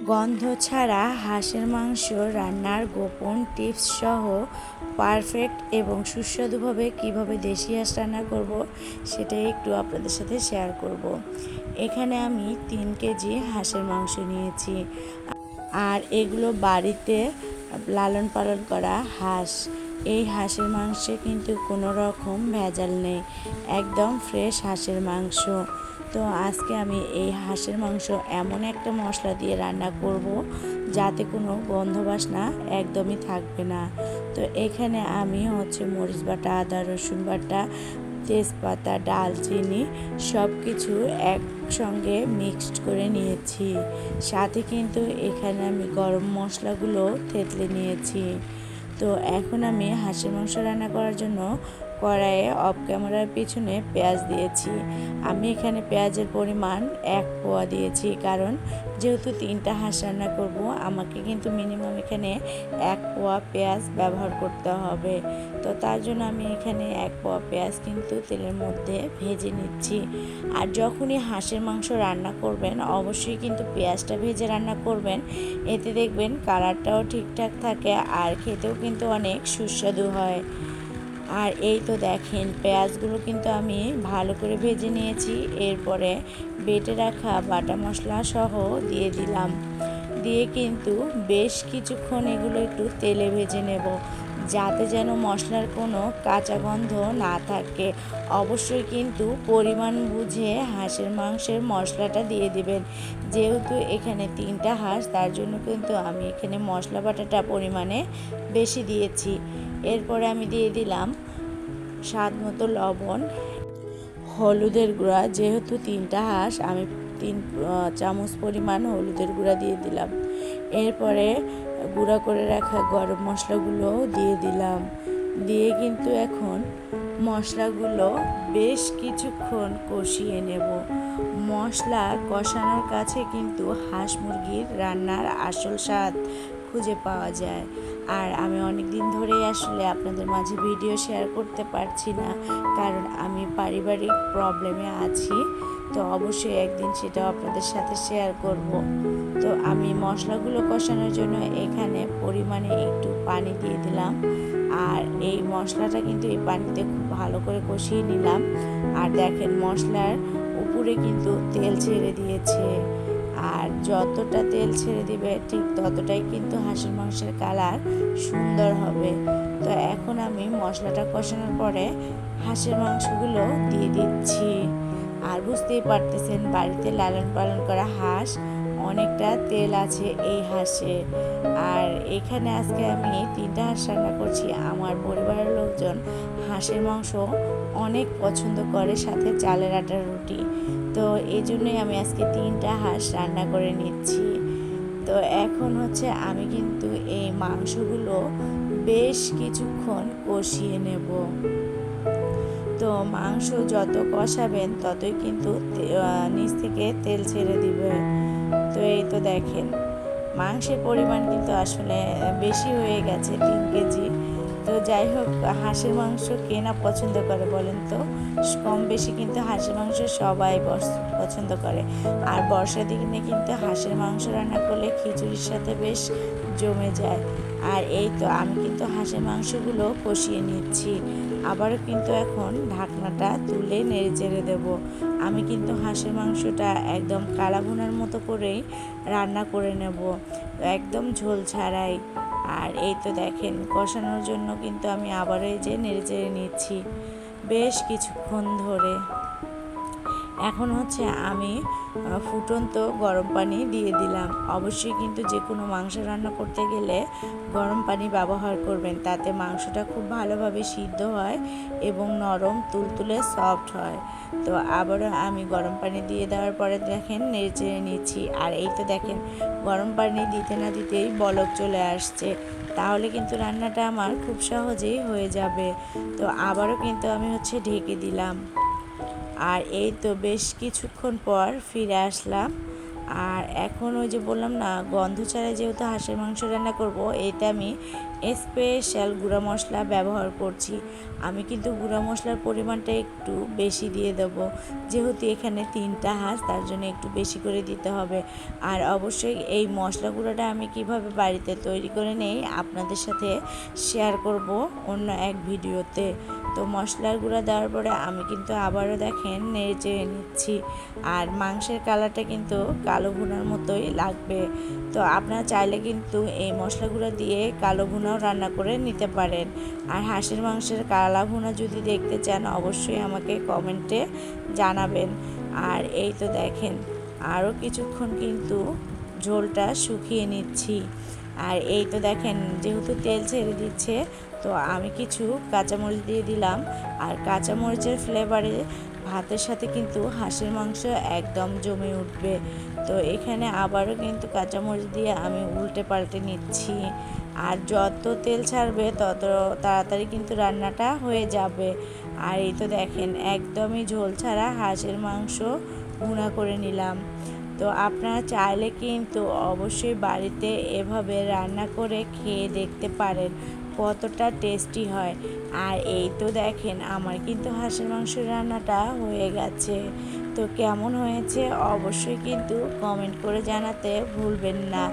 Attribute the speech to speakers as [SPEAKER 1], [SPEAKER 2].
[SPEAKER 1] গন্ধ ছাড়া হাঁসের মাংস রান্নার গোপন টিপস সহ পারফেক্ট এবং সুস্বাদুভাবে কিভাবে দেশি হাঁস রান্না করব সেটাই একটু আপনাদের সাথে শেয়ার করব। এখানে আমি 3 কেজি হাঁসের মাংস নিয়েছি, আর এগুলো বাড়িতে লালন পালন করা হাঁস। এই হাঁসের মাংসে কিন্তু কোনো রকম ভেজাল নেই, একদম ফ্রেশ হাঁসের মাংস। তো আজকে আমি এই হাঁসের মাংস এমন একটা মশলা দিয়ে রান্না করব যাতে কোনো গন্ধ বাসনা একদমই থাকবে না। তো এখানে আমি মরিচ বাটা, আদা রসুন বাটা, তেজপাতা, ডালচিনি সব কিছু একসঙ্গে মিক্সড করে নিয়েছি। সাথে কিন্তু এখানে আমি গরম মশলাগুলো থেতলে নিয়েছি। তো এখন আমি হাঁসের মাংস রান্না করার জন্য কড়াইয়ে অফ ক্যামেরার পিছনে পেঁয়াজ দিয়েছি। আমি এখানে পেঁয়াজের পরিমাণ 1 পোয়া দিয়েছি, কারণ যেহেতু 3টা হাঁস রান্না করব আমাকে কিন্তু মিনিমাম এখানে 1 পোয়া পেঁয়াজ ব্যবহার করতে হবে। তো তার জন্য আমি এখানে 1 পোয়া পেঁয়াজ কিন্তু তেলের মধ্যে ভেজে নিচ্ছি। আর যখনই হাঁসের মাংস রান্না করবেন অবশ্যই কিন্তু পেঁয়াজটা ভেজে রান্না করবেন, এতে দেখবেন কালারটাও ঠিকঠাক থাকে আর খেতেও কিন্তু অনেক সুস্বাদু হয়। আর এই তো দেখেন পেঁয়াজগুলো কিন্তু আমি ভালো করে ভেজে নিয়েছি। এরপরে বেটে রাখা বাটা মশলা সহ দিয়ে দিলাম, দিয়ে কিন্তু বেশ কিছুক্ষণ এগুলো একটু তেলে ভেজে নেব, যাতে যেন মশলার কোনো কাঁচা গন্ধ না থাকে। অবশ্যই কিন্তু পরিমাণ বুঝে হাঁসের মাংসের মশলাটা দিয়ে দিবেন। যেহেতু এখানে 3টা হাঁস, তার জন্য কিন্তু আমি এখানে মশলা বাটাটা পরিমাণে বেশি দিয়েছি। এরপরে আমি দিয়ে দিলাম স্বাদ মতো লবণ, হলুদের গুঁড়া। যেহেতু 3টা হাঁস, আমি 3 চামচ পরিমাণ হলুদের গুঁড়া দিয়ে দিলাম। এরপরে গুঁড়া করে রাখা গরম মশলাগুলো দিয়ে দিলাম। দিয়ে কিন্তু এখন মশলাগুলো বেশ কিছুক্ষণ কষিয়ে নেব। মশলা কষানোর কাছে কিন্তু হাঁস মুরগির রান্নার আসল স্বাদ খুঁজে পাওয়া যায়। আর আমি অনেক দিন ধরেই আসলে আপনাদের মাঝে ভিডিও শেয়ার করতে পারছি না, কারণ আমি পারিবারিক প্রবলেমে আছি। তো অবশ্যই একদিন সেটাও আপনাদের সাথে শেয়ার করব। তো আমি মশলাগুলো কষানোর জন্য এখানে পরিমাণে একটু পানি দিয়ে দিলাম। আর এই মশলাটা কিন্তু এই পানিতে খুব ভালো করে কষিয়ে নিলাম। আর দেখেন মশলার উপরে কিন্তু তেল ছেড়ে দিয়েছে। আর যতটা তেল ছেড়ে দিবে ঠিক ততটাই কিন্তু হাঁসের মাংসের কালার সুন্দর হবে। তো এখন আমি মশলাটা কষানোর পরে হাঁসের মাংসগুলো দিয়ে দিচ্ছি। আর বুঝতেই পারতেছেন বাড়িতে লালন পালন করা হাঁস, অনেকটা তেল আছে এই হাঁসে। আর এখানে আজকে আমি 3টা হাঁস রান্না করছি। আমার পরিবারের লোকজন হাঁসের মাংস অনেক পছন্দ করে, সাথে চালের আটার রুটি। তো এই জন্যই আমি আজকে 3টা হাঁস রান্না করে নিচ্ছি। তো এখন আমি কিন্তু এই মাংসগুলো বেশ কিছুক্ষণ কষিয়ে নেব। তো মাংস যত কষাবেন ততই কিন্তু নিচ থেকে তেল ছেড়ে দিবে। তো এই তো দেখেন মাংসের পরিমাণ কিন্তু আসলে বেশি হয়ে গেছে, 3 কেজি। তো যাই হোক, হাঁসের মাংস কে না পছন্দ করে বলেন তো? কম বেশি কিন্তু হাঁসের মাংস সবাই পছন্দ করে। আর বর্ষার দিনে কিন্তু হাঁসের মাংস রান্না করলে খিচুড়ির সাথে বেশ জমে যায়। আর এই তো আমি কিন্তু হাঁসের মাংসগুলো কষিয়ে নিচ্ছি। আবারও কিন্তু এখন ঢাকনাটা তুলে নেড়ে চেড়ে দেবো। আমি কিন্তু হাঁসের মাংসটা একদম কালা ভুনার মতো করেই রান্না করে নেব, একদম ঝোল ছাড়াই। আর এই তো দেখেন কষানোর জন্য কিন্তু আমি আবারও এই যে নেড়ে চেড়ে নিচ্ছি বেশ কিছুক্ষণ ধরে। এখন আমি ফুটন্ত গরম পানি দিয়ে দিলাম। অবশ্যই কিন্তু যে কোনো মাংস রান্না করতে গেলে গরম পানি ব্যবহার করবেন, তাতে মাংসটা খুব ভালোভাবে সিদ্ধ হয় এবং নরম তুলতুলে সফট হয়। তো আবারও আমি গরম পানি দিয়ে দেওয়ার পরে দেখেন নেড়ে চেড়ে নিচ্ছি। আর এই তো দেখেন গরম পানি দিতে না দিতেই বলক চলে আসছে, তাহলে কিন্তু রান্নাটা আমার খুব সহজেই হয়ে যাবে। তো আবারও কিন্তু আমি ঢেকে দিলাম। আর এই তো বেশ কিছুক্ষণ পর ফিরে আসলাম। আর এখন ওই যে বললাম না, গন্ধ ছাড়া যেহেতু হাঁসের মাংস রান্না করব, এতে আমি স্পেশাল গুঁড়া মশলা ব্যবহার করছি। আমি কিন্তু গুঁড়া মশলার পরিমাণটা একটু বেশি দিয়ে দেব, যেহেতু এখানে 3টা হাঁস, তার জন্য একটু বেশি করে দিতে হবে। আর অবশ্যই এই মশলা গুঁড়াটা আমি কিভাবে বাড়িতে তৈরি করে নেই আপনাদের সাথে শেয়ার করব অন্য এক ভিডিওতে। তো মশলার গুঁড়া দেওয়ার পরে আমি কিন্তু আবারও দেখেন নেড়ে চেড়ে নিচ্ছি। আর মাংসের কালারটা কিন্তু কালো ভুনার মতোই লাগবে। তো আপনারা চাইলে কিন্তু এই মশলা গুঁড়া দিয়ে কালো ভুনাও রান্না করে নিতে পারেন। আর হাঁসের মাংসের কালা ভুনা যদি দেখতে চান অবশ্যই আমাকে কমেন্টে জানাবেন। আর এই তো দেখেন আরও কিছুক্ষণ কিন্তু ঝোলটা শুকিয়ে নিচ্ছি। আর এই তো দেখেন যেহেতু তেল ছেড়ে দিচ্ছে, তো আমি কিছু কাঁচামরিচ দিয়ে দিলাম। আর কাঁচামরিচের ফ্লেভারে ভাতের সাথে কিন্তু হাঁসের মাংস একদম জমে উঠবে। তো এখানে আবারও কিন্তু কাঁচামরিচ দিয়ে আমি উল্টে পাল্টে নিচ্ছি। আর যত তেল ছাড়বে তত তাড়াতাড়ি কিন্তু রান্নাটা হয়ে যাবে। আর এই তো দেখেন একদমই ঝোল ছাড়া হাঁসের মাংস ভুনা করে নিলাম। তো আপনারা চাইলে কিন্তু অবশ্যই বাড়িতে এভাবে রান্না করে খেয়ে দেখতে পারেন কতটা টেস্টি হয়। আর এই তো দেখেন আমার কিন্তু হাঁসের মাংস রান্নাটা হয়ে গেছে। তো কেমন হয়েছে অবশ্যই কিন্তু কমেন্ট করে জানাতে ভুলবেন না।